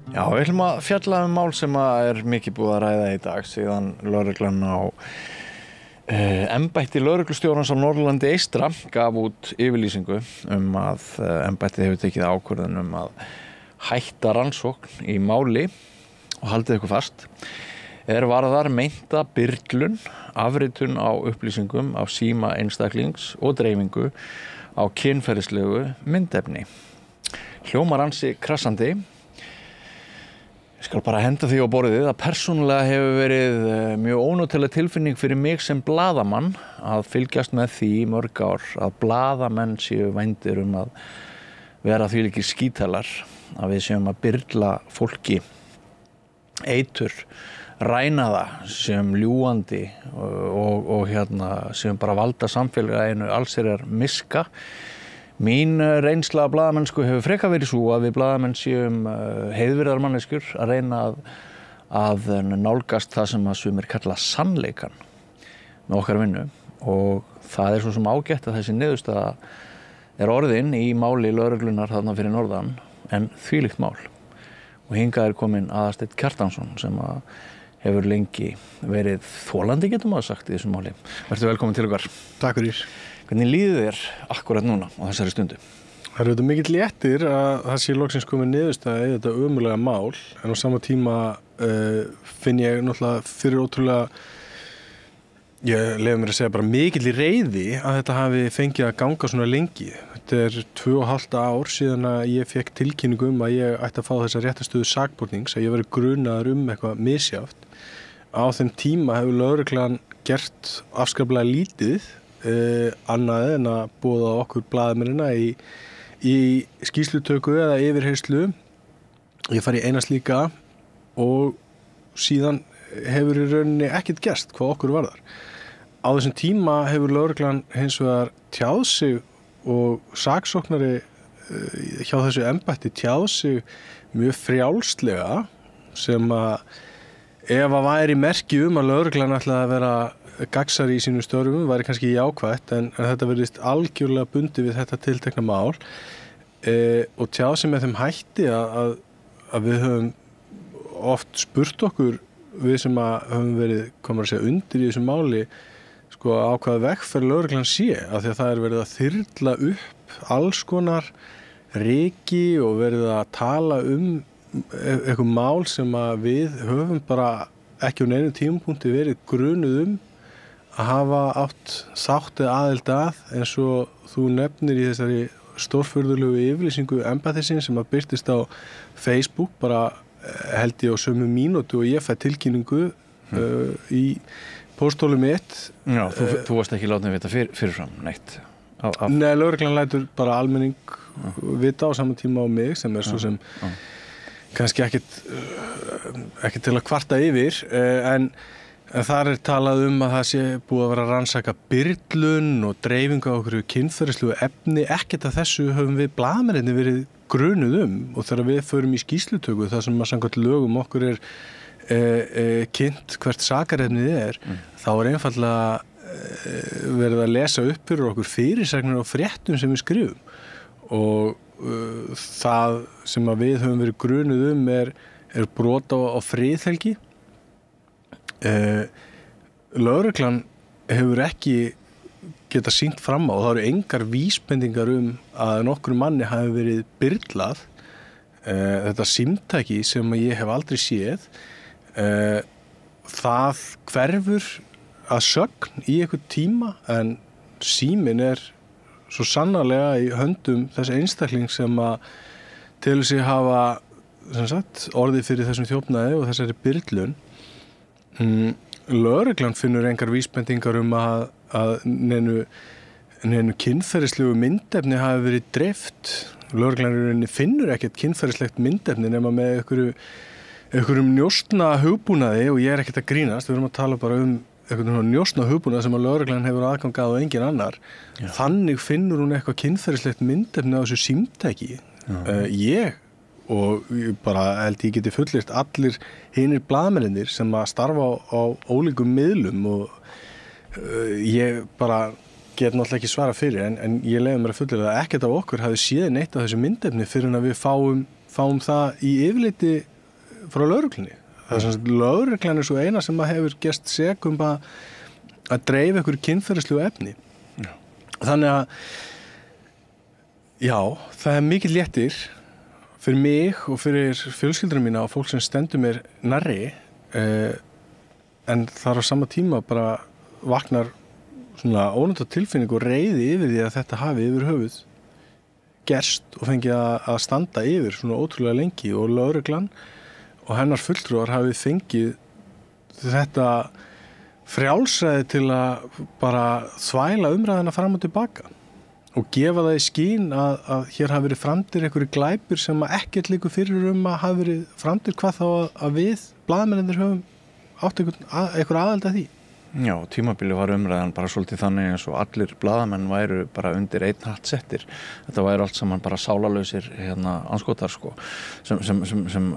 Já, við ætlum að fjalla mál sem er mikið búið að ræða í dag síðan lögreglan á embætti lögreglustjórans á Norðurlandi eystra gaf út yfirlýsingu að embættið hefur tekið ákvörðun að hætta rannsókn í máli og haldið ykkur fast varðar meinta byrlun, afritun á upplýsingum af síma einstaklings og dreifingu á kynferðislegu myndefni. Hljómar ansi krassandi. Ég skal bara henda því á borðið að persónulega hefur verið mjög ónotaleg tilfinning fyrir mig sem blaðamann að fylgjast með því í mörg ár að blaðamenn séu vændir að vera þvílíkir skítalar, að við séum að byrla fólki eitur, ræna það, séum ljúgandi og séum bara valda samfélaginu allsherjar miska. Mín reynsla af blaðamennsku hefur frekar verið svo að við blaðamenn séum heiðvirðar manneskjur að reyna að nálgast það sem að sumir kalla sannleikann með okkar vinnu og það svo sem ágætt að þessi niðurstaða orðin í máli lögreglunar þarna fyrir norðan en þvílíkt mál. Og hingað kominn Aðalsteinn Kjartansson sem að hefur lengi verið þolandi getum að sagt í þessu máli. Vertu velkomin til okkar. Takk fyrir. Hvernig líður þér akkurat núna á þessari stundu? Það eru mikill léttir að það sé loksins komið niðurstaða í þetta ömurlega mál en á sama tíma finn ég náttúrulega fyrir ótrúlega ég leyfi mér að segja bara mikill reiði að þetta hafi fengið að ganga svona lengi. Þetta 2,5 ár síðan að ég fekk tilkynningu að ég ætti að fá þessa réttarstöðu sakbornings að ég væri grunaður eitthvað misjafnt. Á þeim tíma hefur lögreglan gert afskaplega lítið annað en að boða okkur blaðamennina í skýrslutöku eða yfirheyrslu. Ég fari í eina slíka og síðan hefur í rauninni ekkert gerst hvað okkur varðar. Á þessum tíma hefur lögreglan hins vegar tjáð sig og saksóknari hjá þessu embætti tjáð sig mjög frjálslega sem að ef að væri merki að lögreglan ætlaði að vera gagsari í sínum störfum væri kannski jákvætt en þetta verðist algjörlega bundið við þetta tiltekna mál og tjáð sem með þeim hætti að við höfum oft spurt okkur við sem að höfum verið komur að segja undir í þessu máli sko á hvaða vegferð lögreglan sé af því að það verið að þyrla upp alls konar ryki og verið að tala eitthvað mál sem að við höfum bara ekki á neinum tímapunkti verið grunuð að hafa átt þátt eða aðild að eins og þú nefnir í þessari stórfurðulegu yfirlýsingu embættisins sem að birtist á Facebook bara held ég á sömu mínútu og ég fæ tilkynningu í pósthólið mitt. Já, þú varst ekki látið vita fyrirfram neitt? Nei, lögreglan lætur bara almenning vita á sama tíma á mig sem svo sem kannski ekkert til að kvarta yfir en þar talað að það sé búið að vera að rannsaka byrlun og dreifingu á okkur kynferðislegu efni, ekkert af þessu höfum við blaðamennirnir verið grunuð og þegar við förum í skýrslutöku þar sem að samkvæmt lögum okkur kynnt hvert sakarefnið þá einfaldlega verið að lesa upp fyrir okkur fyrirsagnir á fréttum sem við skrifum og það sem að við höfum verið grunuð er brot á friðhelgi. Lögreglan hefur ekki geta sýnt fram á og það eru engar vísbendingar að nokkur manni hafi verið byrlað þetta símtæki sem ég hef aldrei séð það hverfur að sögn í einhvern tíma en síminn svo sannarlega í höndum þess einstakling sem að til sig hafa orðið fyrir þessum þjófnaði og þessari byrlun. Lögreglan finnur engar vísbendingar að neinu kynferðislegu myndefni hafi verið dreift. Lögreglan finnur ekkert kynferðislegt myndefni nema með einhverjum njósna hugbúnaði og ég ekkert að grínast. Við erum að tala bara einhvern njósna hugbúnað sem að lögreglan hefur aðgangað og engin annar. Já. Þannig finnur hún eitthvað kynferðislegt myndefni á þessu símtæki. Ég og bara held ég geti fullyrt allir hinir blaðamennirnir sem að starfa á ólíkum miðlum og ég bara get náttúrulega ekki svara fyrir en ég leyfi mér að fullyrða að ekkert af okkur hafi séð neitt af þessu myndefni fyrir en að við fáum það í yfirleiti frá lögreglunni. Það sem lögreglan svo eina sem að hefur gerst sek að dreifa ykkur kynferðislegu efni. Já. Þannig að já, það mikið léttir fyrir mig og fyrir fjölskyldur mína og fólk sem stendur mér nærri, en þar á sama tíma bara vaknar svona ónýta tilfinning og reiði yfir því að þetta hafi yfir höfuð gerst og fengið að standa yfir svona ótrúlega lengi, og lögreglan og hennar fulltrúar hafi fengið þetta frjálsræði til að bara þvæla umræðina fram og tilbaka og gefa það í skín að hér hafi verið framdir einhverju glæpir sem ekkert liggur fyrir að hafi verið framdir, hvað þá að við blaðamennir höfum átt einhver aðild að því. Já, tímabili var umræðan bara svolítið þannig eins og allir blaðamenn væru bara undir einn hatt settir. Þetta væru allt saman bara sálalausir andskotar sko, sem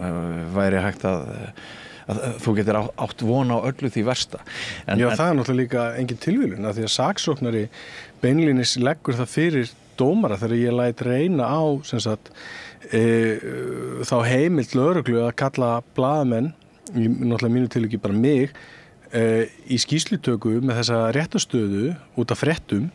væri hægt að þú getur átt von á öllu því versta. Já, það er náttúrulega líka engin tilviljun, af því að saksóknari beinlínis leggur það fyrir dómara þegar ég læt reyna á sem sagt, þá heimild lögreglu að kalla blaðamenn, náttúrulega mínu tilviki bara mig, í skýrslutöku með þessa réttastöðu út af fréttum,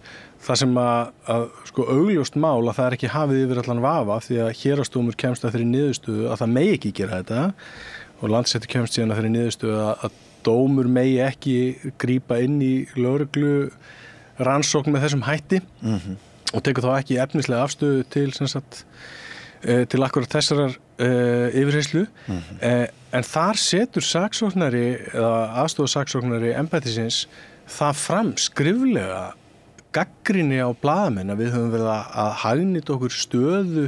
þar sem að sko augljóst mál að það ekki hafið yfir allan vafa, því að héraðsdómur kemst að þeirri niðurstöðu að það megi ekki gera þetta, og Landsréttur kemst síðan að þeirri niðurstöðu að dómur megi ekki grípa inn í lögreglu rannsókn með þessum hætti, og tekur þá ekki efnislega afstöðu til sem sagt, til akkurat þessarar yfirheyslu, en þar setur saksóknari eða aðstoðarsaksóknari embættisins það fram skriflega gagnrýni á blaðamenn að við höfum verið að hagnýta okkur stöðu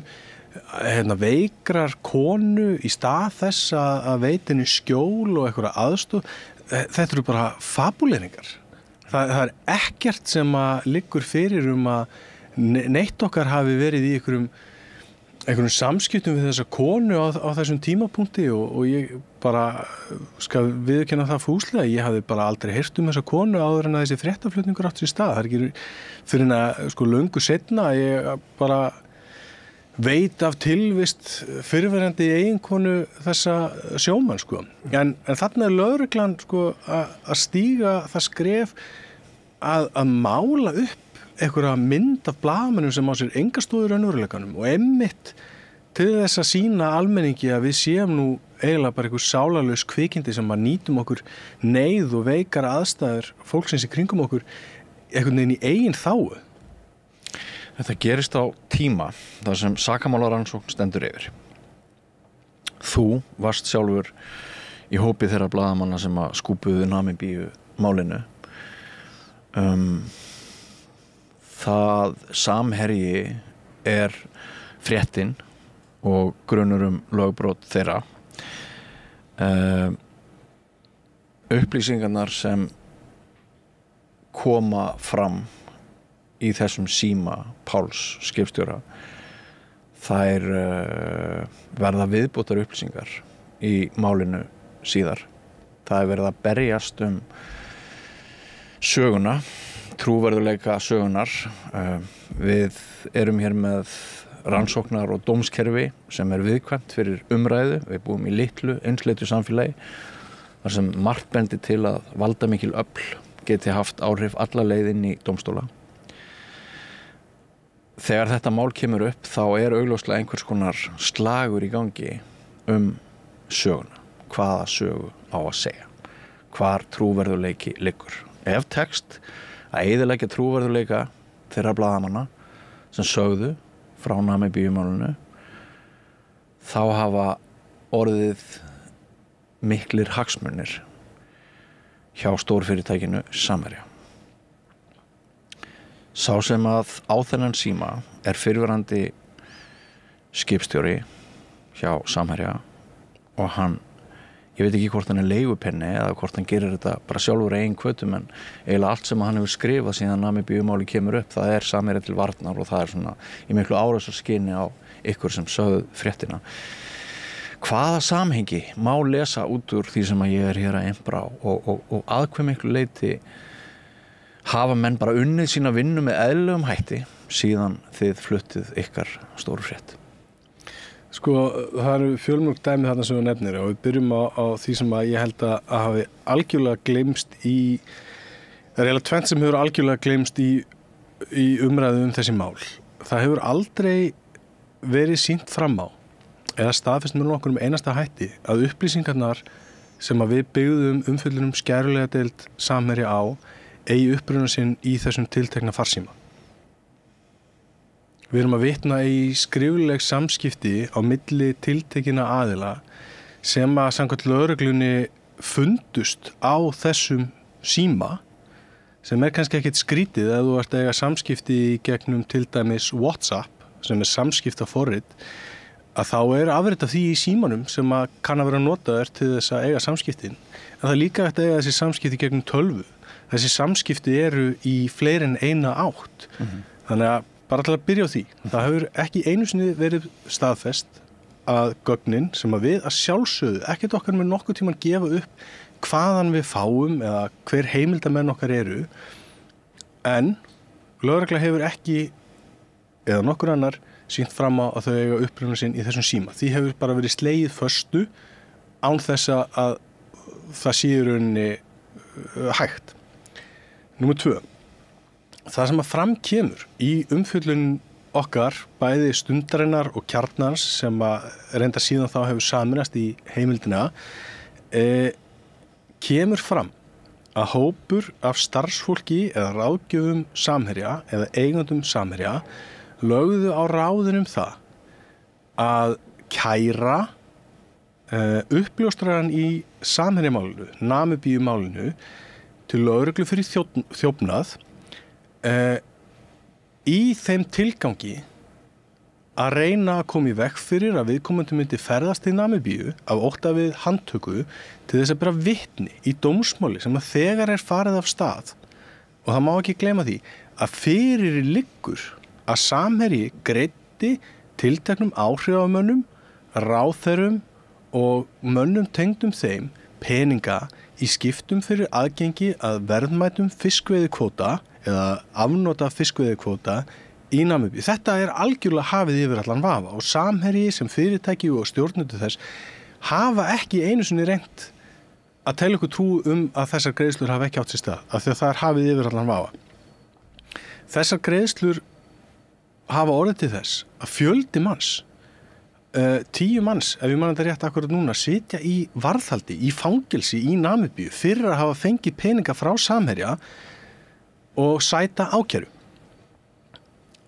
veikrar konu í stað þess að veita henni skjól og einhverja aðstoð. Þetta eru bara fabuleringar. Það er ekkert sem að liggur fyrir að neitt okkar hafi verið í einhverjum samskiptum við þessa konu á þessum tímapunkti, og ég bara skal viðurkenna það fúslega, ég hafði bara aldrei heyrt þessa konu áður en að þessi fréttaflutningur átt sér stað. Það er ekki fyrir en að sko löngu seinna ég bara veit af tilvist fyrrverandi eiginkonu þessa sjómann sko. En þarna er lögreglan sko að stíga það skref að mála upp einhverja mynd af blaðamennum sem á sér enga stóður raunveruleikanum, og einmitt til þess að sýna almenningi að við séum nú eiginlega bara einhver sálarlaus kvikindi sem að nýtum okkur neyð og veikar aðstæður fólksins í kringum okkur einhvern veginn í eigin þáu. Þetta gerist á tíma þar sem sakamálarannsókn stendur yfir. Þú varst sjálfur í hópi þeirra blaðamanna sem að skúpuðu Namibíu málinu. Það Samherji er fréttin og grunur lögbrot þeirra. Upplýsingarnar sem koma fram í þessum síma Páls skipstjóra, þær verða viðbótar upplýsingar í málinu síðar. Það er verið að berjast söguna, trúverðuleika sögunar. Við erum hér með rannsóknar- og dómskerfi sem er viðkvæmt fyrir umræðu. Við búum í litlu, einsleitu samfélagi þar sem margt bendir til að valdamikil öfl geti haft áhrif alla leið inn í dómstóla. Þegar þetta mál kemur upp þá er augljóslega einhvers konar slagur í gangi söguna. Hvaða sögu á að segja? Hvar trúverðuleiki liggur? Ef tekst að eyðileggja trúverðuleika þeirra blaðamanna sem sögðu frá Namibíumálinu, þá hafa orðið miklir hagsmunir hjá stórfyrirtækinu Samherja. Sá sem að á þennan síma er fyrrverandi skipstjóri hjá Samherja, og ég veit ekki hvort hann er leigupenni eða hvort hann gerir þetta bara sjálfur eigin hvötum, en eiginlega allt sem hann hefur skrifað síðan Namibíumáli kemur upp, það er Samherja til varnar, og það er svona í miklu árásarskini á ykkur sem sögðu fréttina. Hvaða samhengi má lesa út úr því sem að ég er hér að impra á, og að hve miklu leyti hafa menn bara unnið sína vinnu með eðlilegum hætti síðan þið fluttið ykkar stóru frétt? Sko, það eru fjölmörg dæmi þarna sem þú nefnir og við byrjum á því sem að ég held að hafi algjörlega gleymst það er eiginlega tvennt sem hefur algjörlega gleymst í umræðu þessi mál. Það hefur aldrei verið sýnt fram á eða staðfest með nokkur einasta hætti að upplýsingarnar sem að við byggðum umfjöllunum skærulega deild Samherja á eigi uppruna sinn í þessum tiltekna farsíma. Við erum að vitna í skrifleg samskipti á milli tiltekina aðila sem að samkvæmt lögreglunni fundust á þessum síma sem kannski ekkert skrítið ef þú ert að eiga samskipti í gegnum til dæmis WhatsApp sem samskiptaforrit að þá afrit af því í símanum sem að kann að vera notaður til þess að eiga samskiptin en það er líka hægt að eiga þessi samskipti gegnum tölvu. Þessi samskipti eru í fleiri en eina átt. Þannig að bara til að byrja á því. Það hefur ekki einu sinni verið staðfest að gögnin sem að við að sjálfsögðu ekkert okkar með nokkuð tíman gefa upp hvaðan við fáum eða hver heimildamenn okkar eru en lögregla hefur ekki eða nokkur annar sýnt fram á að þau eiga uppruna sinn í þessum síma. Því hefur bara verið slegið föstu án þess að það sé í rauninni hægt. Númer 2. Það sem að fram kemur í umfjöllun okkar, bæði Stundarinnar og Kjarnans sem að reynda síðan þá hefur sameinast í heimildina, kemur fram að hópur af starfsfólki eða ráðgjöfum Samherja eða eigendum Samherja lögðu á ráðin það að kæra uppljóstrarann í Samherjamálinu, Namibíumálinu til lögreglu fyrir þjófnað í þeim tilgangi að reyna að koma í veg fyrir að viðkomandi myndi ferðast til Namibíu af ótta við handtöku til þess að bera vitni í dómsmáli sem að þegar farið af stað og það má ekki gleyma því að fyrir liggur að Samherji greiddi tilteknum áhrifamönnum, ráðherrum og mönnum tengdum þeim peninga í skiptum fyrir aðgengi að verðmætum fiskveiðikvóta eða afnota fiskveiðikvóta í Namibíu. Þetta algjörlega hafið yfir allan vafa og Samherji sem fyrirtæki og stjórnendur þess hafa ekki einu sinni reynt að telja ykkur trú að þessar greiðslur hafa ekki átt sér stað af því að það hafið yfir allan vafa. Þessar greiðslur hafa orðið til þess að fjöldi manns 10 manns, ef ég man þetta rétt akkurat núna, sitja í varðhaldi, í fangelsi í Namibíu fyrir að hafa fengið peninga frá Samherja og sæta ákæru.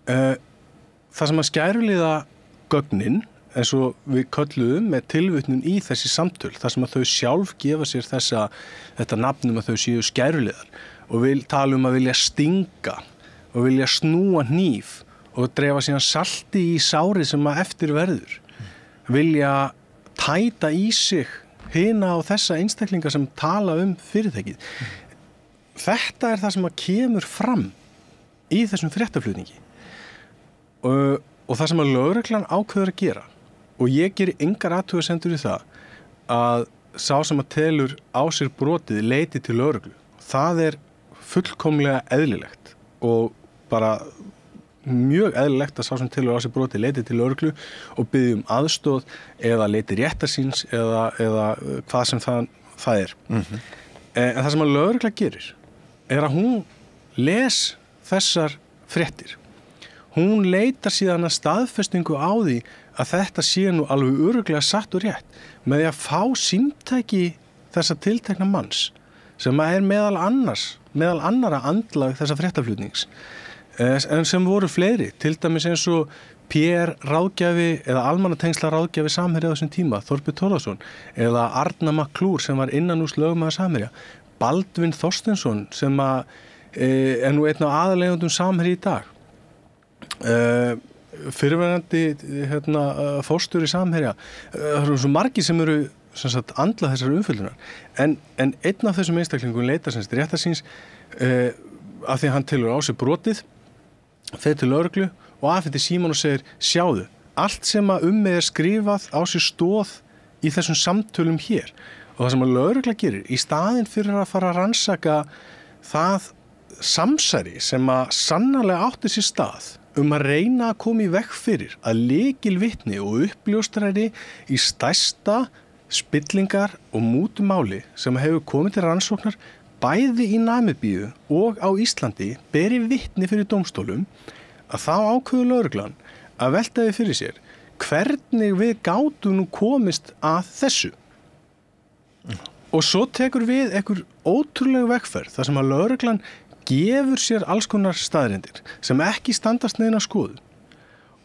Það sem að skæruliða gögnin, eins og við kölluðum með tilvitnun í þessi samtöl, þar sem að þau sjálf gefa sér þetta nafnum að þau séu skæruliðar og vil tala að vilja stinga og vilja snúa hníf og dreifa síðan salti í sárið sem að eftir verður. Vilja tæta í sig hina og þessa einstaklinga sem tala fyrirtækið. Þetta það sem að kemur fram í þessum fréttaflutningi og það sem að lögreglan ákveður að gera og ég geri engar athugasemdir við það að sá sem að telur á sér brotið leiti til lögreglu. Það fullkomlega eðlilegt og bara mjög eðlilegt að sá sem telur á sér brotið leiti til lögreglu og biðji aðstoð eða leiti réttarsýns eða hvað sem það En það sem að lögregla gerir að hún les þessar fréttir. Hún leitar síðan að staðfestingu á því að þetta sé nú alveg örugglega satt og rétt með því að fá símtæki þessa tiltekna manns sem að meðal annara andlag þessa fréttaflutnings en sem voru fleiri, til dæmis eins og PR ráðgjafi eða almannatengsla ráðgjafi Samherja á þessum tíma, Þorbjörn Þórðarson eða Arna McClure sem var innanúrs lögmaður Samherja, Baldvin Þorsteinsson sem nú einn af aðaleigendum Samherja í dag, fyrirverandi forstjóri Samherja. Það eru svo margir sem eru andla þessar umfjöldunar en einn af þessum einstaklingum leitar réttarsýns af því að hann telur á sig brotið, fer til lögreglu og afhendir símann og segir sjáðu, allt sem að skrifað á sér stóð í þessum samtölum hér og það sem að lögregla gerir í staðinn fyrir að fara að rannsaka það samsæri sem að sannarlega átti sér stað að reyna að koma í veg fyrir að lykilvitni og uppljóstrari í stærsta spillingar og mútumáli sem hefur komið til rannsóknar bæði í Namibíu og á Íslandi beri vitni fyrir dómstólum, að þá ákveður lögreglan að velta því fyrir sér hvernig við gátum nú komist að þessu. Og svo tekur við einhver ótrúleg vegferð þar sem að lögreglan gefur sér alls konar staðreyndir sem ekki standast neina skoðun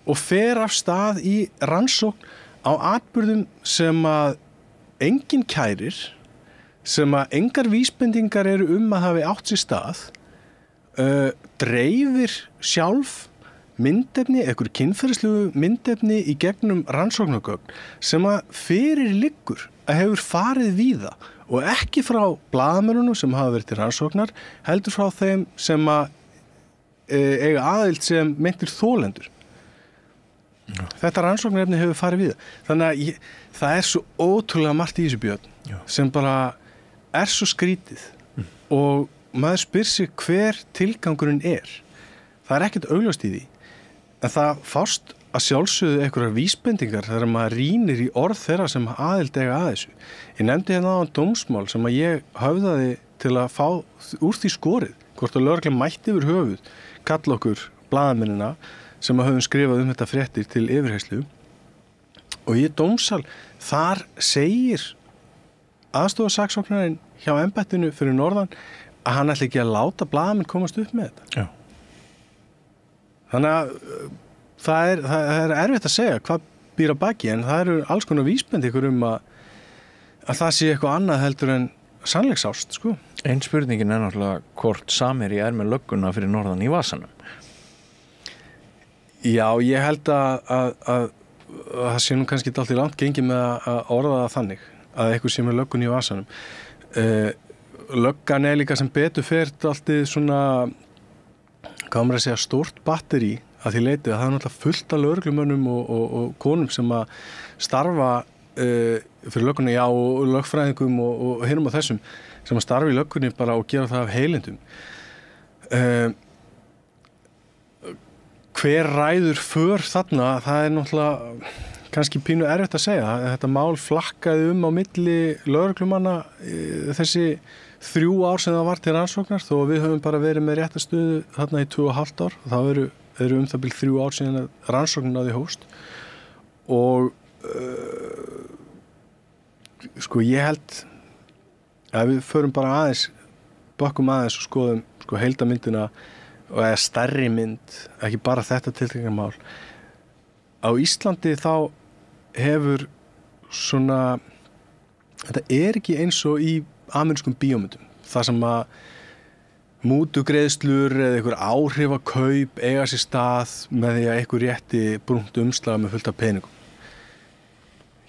og fer af stað í rannsókn á atburðum sem að enginn kærir, sem að engar vísbendingar eru að hafi átt sér stað, dreifir sjálf myndefni, einhver kynferðislegu myndefni í gegnum rannsóknargögn sem að fyrir liggur að hefur farið víða og ekki frá blaðamönnunum sem hafa verið til rannsóknar, heldur frá þeim sem að eiga aðild sem meintir þolendur. Þetta rannsóknarefni hefur farið víða. Þannig að það er svo ótrúlega margt í þessu, Björn, sem bara er svo skrítið og maður spyr sig hver tilgangurinn er. Það er ekkert augljóst í því, en það fást að sjálfsögðu einhverjar vísbendingar þegar maður rýnir í orð þeirra sem aðild eiga að þessu. Ég nefndi hérna á dómsmál sem að ég höfðaði til að fá úr því skorið, hvort að lögreglan mætti yfir höfuð kalla okkur blaðamennina sem að höfum skrifað þetta fréttir til yfirheyrslu, og í dómsal þar segir aðstoðarsaksóknarinn hjá embættinu fyrir norðan að hann ætli ekki að láta blaðamenn komast upp með þetta. Já. Þannig að það er erfitt að segja hvað býr að baki, en það eru alls konar vísbendingar að það sé eitthvað annað heldur en sannleiksást, sko. Ein spurningin er náttúrulega hvort Samherji er með lögguna fyrir norðan í vasanum. Já, ég held að það sé nú kannski alltaf langt gengið með að orða það þannig að eitthvað sé með löggun í vasanum. Löggan er líka sem betur fer alltaf svona, hvað maður að segja, stórt batteri að því leiti að það er náttúrulega fullt af lögreglumönnum og konum sem að starfa fyrir löggunni, já, og lögfræðingum og hinum á þessum sem að starfa í löggunni bara og gera það af heilindum. Hver ræður för þarna, það er náttúrulega kannski pínu erfitt að segja. Þetta mál flakkaði á milli lögreglumanna þessi 3 ár sem það var til rannsóknar, þó við höfum bara verið með rétta stöðu þarna í 2,5 ár. Það eru það bil 3 ár síðan að rannsóknin á því hófst. Og sko ég held að við förum bara bökkum aðeins og skoðum sko heildamyndina og eða stærri mynd, ekki bara þetta tiltekna mál. Á Íslandi þá hefur svona, þetta er ekki eins og í amerískum bíómyndum, þar sem að mútugreiðslur eða einhver áhrifakaup eiga sér stað með því að einhver rétti brúnt umslag með fullt af peningum.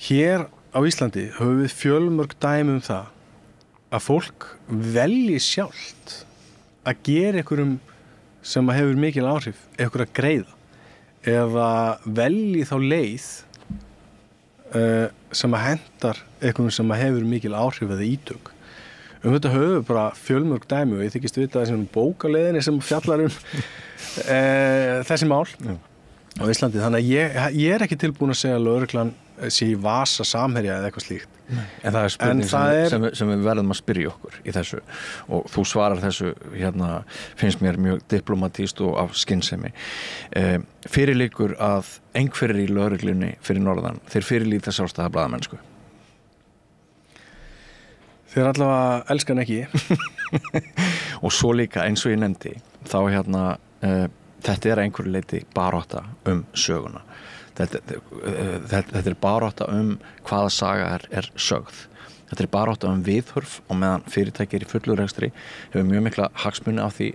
Hér á Íslandi höfum við fjölmörg dæmi það að fólk velji sjálft að gera einhverjum sem hefur mikil áhrif eitthvað að greiða eða velji þá leið sem að hendar eitthvað sem hefur mikil áhrif eða ítök. Þetta höfum bara fjölmörg dæmi og ég þykist vita þessum bókaleiðinni sem fjallar þessi mál á Íslandi. Þannig að ég er ekki tilbúin að segja að lögreglan sé í vasa Samherja eða eitthvað slíkt. En það er spurning sem við verðum að spyrja okkur í þessu, og þú svarar þessu hérna, finnst mér mjög diplomatískt og af skynsemi. Fyrirliggur að einhverjir í lögreglunni fyrir norðan, þeir fyrirlíta sjálfstæða blaðamennsku? Þeir allavega elskan ekki. Og svo líka, eins og ég nefndi, þá þetta er einhverju leyti barátta söguna. Þetta er barátta hvaða saga er sögð. Þetta er barátta viðhorf, og meðan fyrirtæki í fullur rekstri hefur mjög mikla hagsmuni af því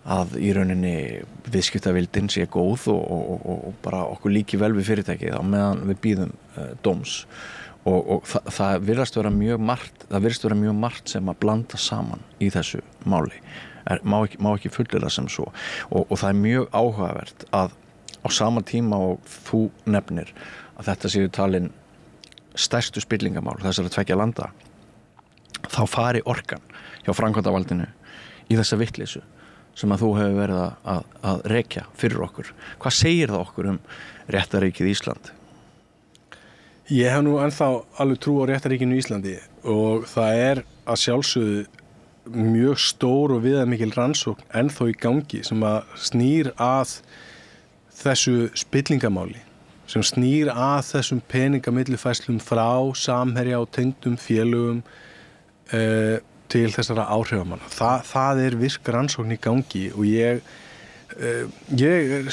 að í rauninni viðskiptavildin sé góð og bara okkur líki vel við fyrirtæki á meðan við bíðum dóms. Og það virðist vera mjög margt sem að blanda saman í þessu máli. Má ekki fullyrða sem svo. Og það er mjög áhugavert að á sama tíma og þú nefnir að þetta séu talin stærstu spillingamál þessara 2 landa, þá fari orkan hjá framkvæmdavaldinu í þessa vitleysu sem að þú hefur verið að rekja fyrir okkur? Hvað segir það okkur réttaríkið Ísland? Ég hef nú ennþá alveg trú á réttaríkinu Íslandi og það að sjálfsögðu mjög stór og viðamikil rannsókn ennþá í gangi sem að snýr að þessu spillingamáli, sem snýr að þessum peningamillifærslum frá Samherja og tengdum félögum til þessara áhrifamanna. Það virk rannsókn í gangi og ég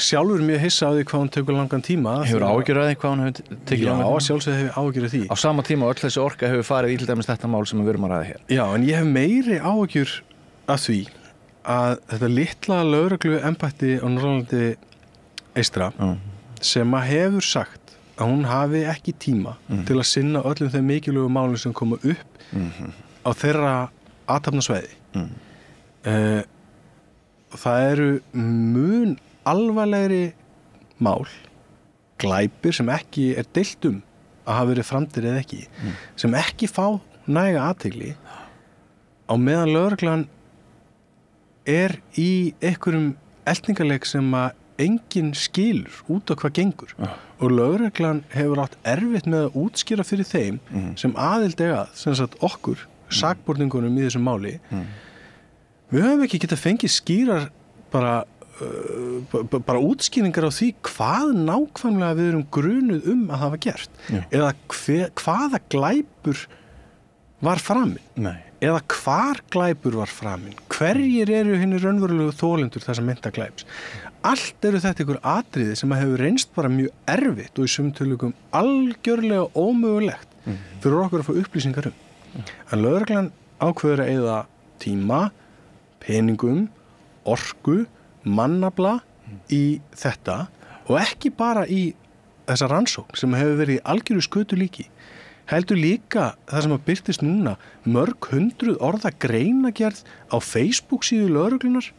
sjálfur mjög hissa á því hvað hún tekur langan tíma. Hefur áhyggjur af því hvað hún hefur tekið langan tíma? Já, sjálfsögðu hefur áhyggjur af því. Á sama tíma öll þessi orka hefur farið í til dæmis þetta mál sem við erum að ræða hér. Já, en ég hef meiri áhyggjur af því að þetta litla lögregluembætti á Norðurlandi eystra sem að hefur sagt að hún hafi ekki tíma til að sinna öllum þeim mikilvægu málum sem koma upp á þeirra athafnasvæði. Það eru mun alvarlegri mál, glæpir sem ekki deilt að hafa verið framdir eða ekki, sem ekki fá næga athygli á meðan lögreglan í einhverjum eltingarleik sem að enginn skilur út á hvað gengur og lögreglan hefur átt erfitt með að útskýra fyrir þeim sem aðild sem sagt okkur sakborningunum í þessum máli. Við höfum ekki getað fengið skýrar bara útskýringar á því hvað nákvæmlega við erum grunuð að hafa gert eða hvaða glæpur var framinn eða hvar glæpur var framinn, hverjir eru hinir raunverulegu þolendur þessa meinta glæps. Allt eru þetta ykkur atriði sem hefur reynst bara mjög erfitt og í sumum tilvikum algjörlega ómögulegt fyrir okkur að fá upplýsingar En lögreglan ákveður að eyða tíma, peningum, orku, mannafla í þetta og ekki bara í þessa rannsókn sem hefur verið í algjöru skötulíki. Heldur líka það sem að birtist núna mörg hundruð orða greinagerð á Facebook síðu lögreglunar.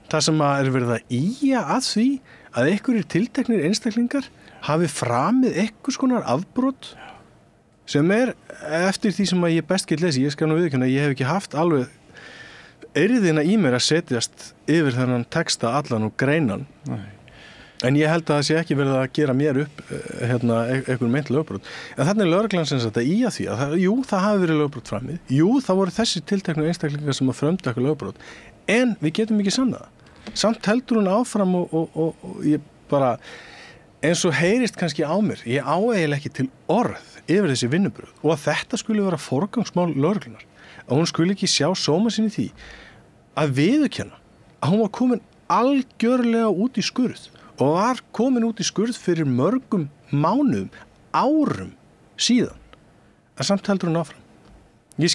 Það sem að verið að ýja að því að einhverjir tilteknir einstaklingar hafi framið einhvers konar afbrot sem eftir því sem að ég best get lesi, ég skal nú viðurkenna að ég hef ekki haft alveg eyrðina í mér að setjast yfir þennan texta allan og greinan. Nei. En ég held að það sé ekki verið að gera mér upp einhver meint lögbrot. En þannig lögreglan sem sagt að ýja því að það hafi verið lögbrot framið. Jú, það voru þessi tilteknu einstaklingar sem að frömdu eitthvað lögbrot. En við getum ekki sannað það. Samt heldur hún áfram og ég bara, eins og heyrist kannski á mér, ég á eiginlega ekki til orð yfir þessi vinnubröð og að þetta skulle vera forgangsmál lögreglunar. Að hún skulle ekki sjá sóma sinni því að viðurkenna að hún var komin algjörlega út í skurð og var komin út í skurð fyrir mörgum mánuðum, árum síðan. En samt heldur hún áfram. Ég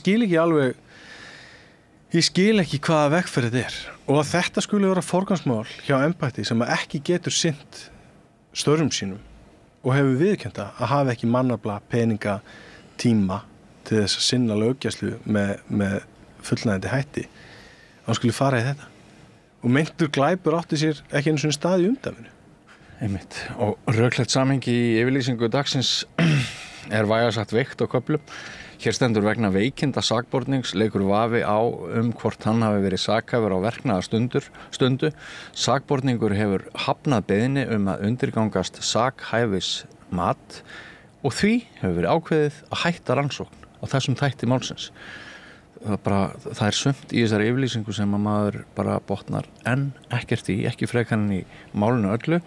skil ekki hvaða vegferð þetta og að þetta skulle vera forgangsmál hjá embætti sem ekki getur sinnt störfum sínum og hefur viðurkennta að hafa ekki mannafla, peninga, tíma til þess að sinna löggæslu með fullnægjandi hætti. Hann skulle fara í þetta. Og meintur glæpur átti sér ekki einu svona stað í umdæminu. Einmitt. Og röklegt samhengi í yfirlýsingu dagsins vægast sagt veikt á köflum. Hér stendur vegna veikinda sakbornings leikur vafi á hvort hann hafi verið sakhæfur á verknaða stundu. Sakborningur hefur hafnað beiðni að undirgangast sakhæfis mat og því hefur verið ákveðið að hætta rannsókn á þessum þætti málsins. Það sumt í þessari yfirlýsingu sem að maður bara botnar en ekkert í, ekki frekar en í málinu öllu.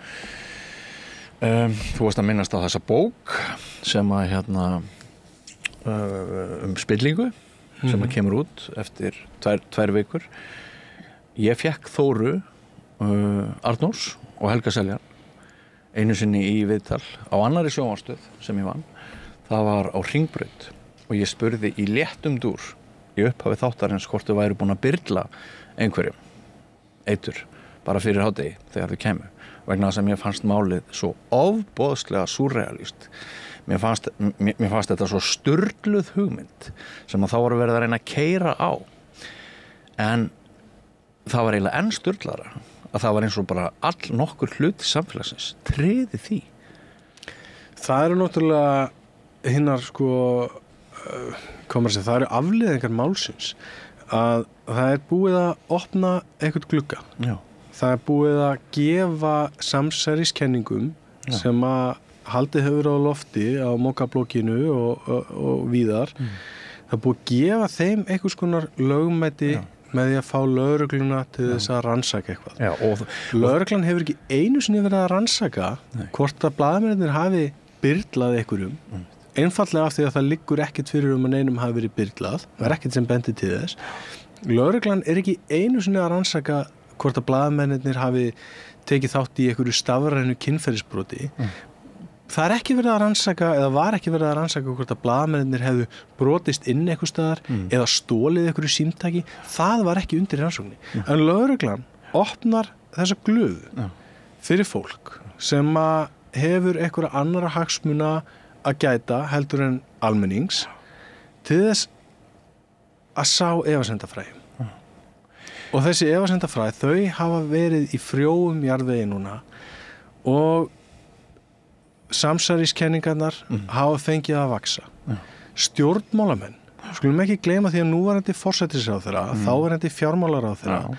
Þú varst að minnast á þessa bók sem að spillingu sem að kemur út eftir tvær vikur. Ég fékk Þóru Arnórs og Helga Seljan einu sinni í viðtal á annarri sjónvarpsstöð sem ég vann. Það var á Hringbraut og ég spurði í léttum dúr í upphafi þáttarins hvort þau væru búin að byrla einhverjum eitur bara fyrir hádegi þegar þau kæmu vegna þess að mér fannst málið svo ofboðslega súrrealískt. Mér fannst þetta svo sturluð hugmynd sem að þá voru verið að reyna að keyra á en það var eiginlega enn sturlara að það var eins og bara nokkur hluti samfélagsins tryði því. Það eru náttúrulega hinnar það eru afleiðingar málsins að það búið að opna eitthvað glugga. Já. Það búið að gefa samsæriskenningum sem að haldið hefur á lofti á Mokablókinu og víðar. Það búið að gefa þeim einhvers konar lögmæti með því að fá lögregluna til þess að rannsaka eitthvað. Já, lögreglan hefur ekki einu sinni verið að rannsaka hvort að blaðamennirnir hafi byrlað einhverjum, einfallega af því að það liggur ekkert fyrir að neinum hafi verið byrlað, það ekkert sem bendir til þess. Lögreglan ekki einu sinni að rannsaka hvort að blaðamennirnir hafi tekið þátt í einhverju stafrænu kynferðisbroti. Það ekki verið að rannsaka, eða var ekki verið að rannsaka hvort að blaðamennirnir hefðu brotist inn einhvers staðar eða stólið einhverju símtæki. Það var ekki undir rannsókninni. En lögreglan opnar þessa glöfu fyrir fólk sem að hefur einhverja annara hagsmuna að gæta heldur en almennings til þess að sá efasemdafræði. Og þessi efasemdafræði, þau hafa verið í frjóum jarðvegi núna og samsæriskenningarnar hafa fengið að vaksa. Stjórnmálamenn, skulum ekki gleyma því að núverandi forsætisráðherra, þáverandi fjármálaráðherra,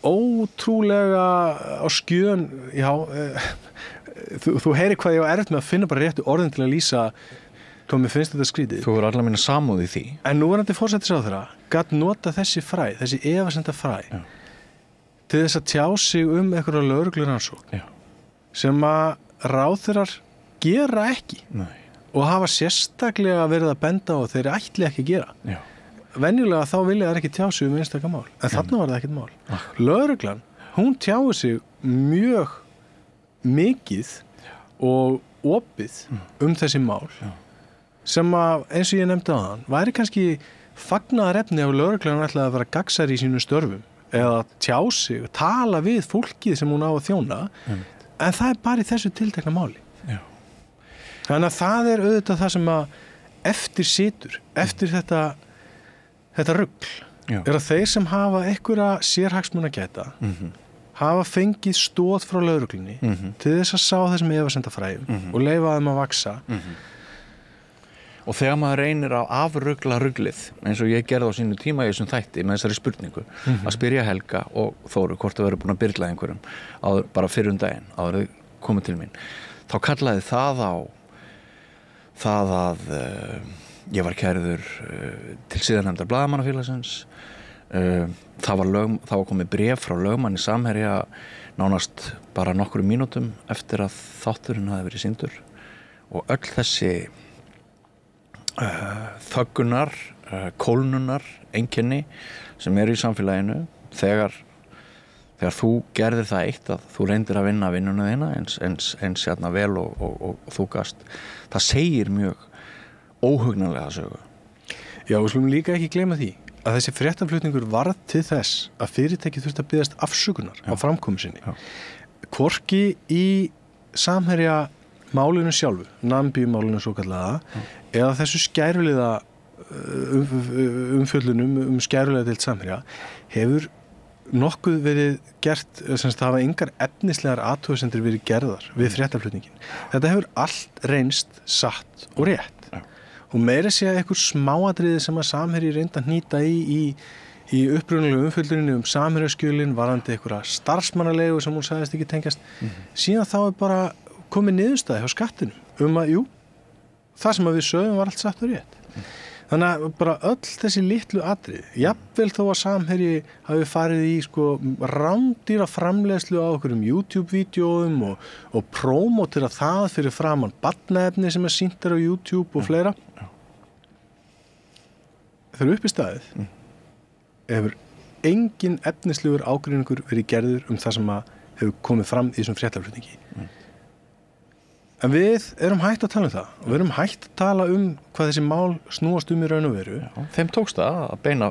ótrúlega á skjön, þú heyrir hvað ég á erfitt með að finna bara réttu orðin til að lýsa hvað mér finnst þetta skrítið. Þú er allar minna samúð í því. En núverandi forsætisráðherra gat nota þessi fræ, þessi efasemda fræ, til þess að tjá sig einhverja lögreglurannsókn sem að ráðherrar gera ekki. Nei. Og hafa sérstaklega verið að benda á að þeir ætli ekki að gera. Já. Venjulega þá vilja þær ekki tjá sig einstaka mál, en þarna var það ekkert mál. Lögreglan, hún tjáir sig mjög mikið og opið þessi mál sem að, eins og ég nefndi áðan, væri kannski fagnaðarefni ef lögreglan ætlaði að vera gagnsær í sínum störfum eða tjá sig, tala við fólkið sem hún á að þjóna. En það bara í þessu tiltekna máli. Já. Þannig að það auðvitað það sem að eftir situr, eftir þetta rugl, að þeir sem hafa einhverja sérhagsmuna gæta, hafa fengið stóð frá lögreglunni til þess að sá þessum efasemdafræðum og leyfa þeim að vaksa. Og þegar maður reynir að afrugla ruglið, eins og ég gerði á sínu tíma í þessum þætti með þessari spurningu, að spyrja Helga og Þóru hvort þau verið búin að byrla einhverjum áður, bara fyrir daginn, áður þau komið til mín, þá kallaði það á það að ég var kærður til siðanefndar blaðamannafélagsins. Það var komið bréf frá lögmanni Samherja nánast bara nokkrum mínútum eftir að þátturinn hafi verið sýndur og öll þessi þöggunar, kólnunar, einkenni sem eru í samfélaginu þegar þú gerðir það eitt að þú reyndir að vinna vinnuna þína eins vel og þú gast. Það segir mjög óhugnanlega sögu. Já, við skulum líka ekki gleyma því að þessi fréttaflutningur varð til þess að fyrirtæki þurfti að biðjast afsökunar á framkomu sinni. Hvorki í Samherja málinu sjálfu, Namibíu-málinu svo kallaða, eða þessu skæruliða umfjöllunum skæruliða deild Samherja hefur nokkuð verið gert, sem það hafa engar efnislegar athugasemdir verið gerðar við fréttaflutningin. Þetta hefur allt reynst satt og rétt. Og meira sé að einhver smáatriði sem að Samherji reynda að hnýta í upprunalegu umfjölluninu Samherjaskjölin varandi einhverja starfsmannalegu sem hún sagðist ekki tengjast. Síðan þá bara komið niðurstaði hjá skattinum að það sem að við sögum var allt satt og rétt. Þannig að bara öll þessi litlu atriði, jafnvel þó að Samherji hafi farið í rándýra framleiðslu á okkur YouTube-vídeóum og prómótira það fyrir framan barnaefni sem sýnt á YouTube og fleira. Þegar upp í staðið hefur engin efnislegur ágreiningur verið gerður það sem að hefur komið fram í þessum fréttaflutningi. En við erum hægt að tala það og við erum hægt að tala hvað þessi mál snúast í raun og veru. Já, þeim tókst það að beina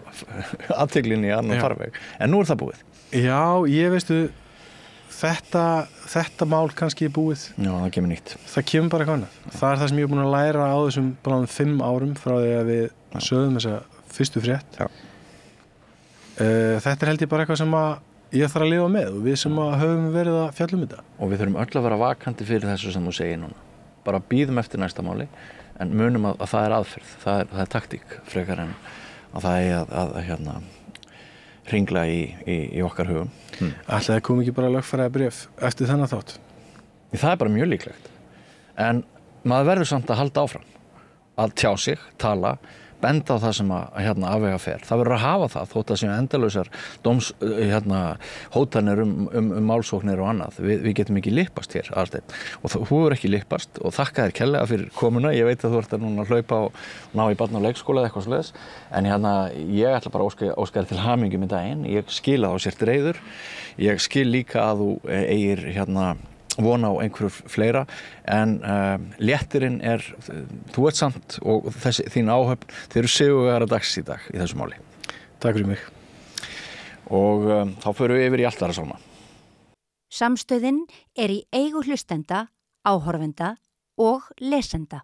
athyglinni í annan farveg. En nú það búið. Já, ég veistu þetta mál kannski búið. Já, það kemur nýtt. Það kemur bara eitthvað annað. Það er það sem ég er búin að læra á þessum bráðum 5 árum frá því að við sögðum þessa fyrstu frétt. Þetta held ég bara eitthvað sem að ég þarf að lifa með og við sem að höfum verið að fjalla þetta. Og við þurfum öll að vera vakandi fyrir þessu sem þú segir núna. Bara bíðum eftir næsta máli en munum að það er aðferð, það er taktík frekar en að það er að hérna hringla í okkar hugum. Ætlaði kom ekki bara lögfræði bréf eftir þennan þátt? Það er bara mjög líklegt. En maður verður samt að halda áfram. Að tjá sig, tala, benda á það sem að hérna afvega fer. Það verður að hafa það þótt að séu endalausar hótanir málsóknir og annað. Við getum ekki lippast hér, Aðalsteinn. Og þú hefur ekki lippast og þakka þér kærlega fyrir komuna. Ég veit að þú ert að núna hlaupa og ná í barn- og leikskóla eða eitthvað svoleiðis. En ég ætla bara að óska þér til hamingju með daginn. Ég skil að þú sért reiður. Ég skil líka að þú eigir von á einhverju fleira, en léttirinn þú ert samt og þín áhöfn, þeir eru sigurvegara dags í dag í þessu máli. Takk fyrir mig. Og þá förum við yfir í Allt aðra sálma. Samstöðin er í eigu hlustenda, áhorfenda og lesenda.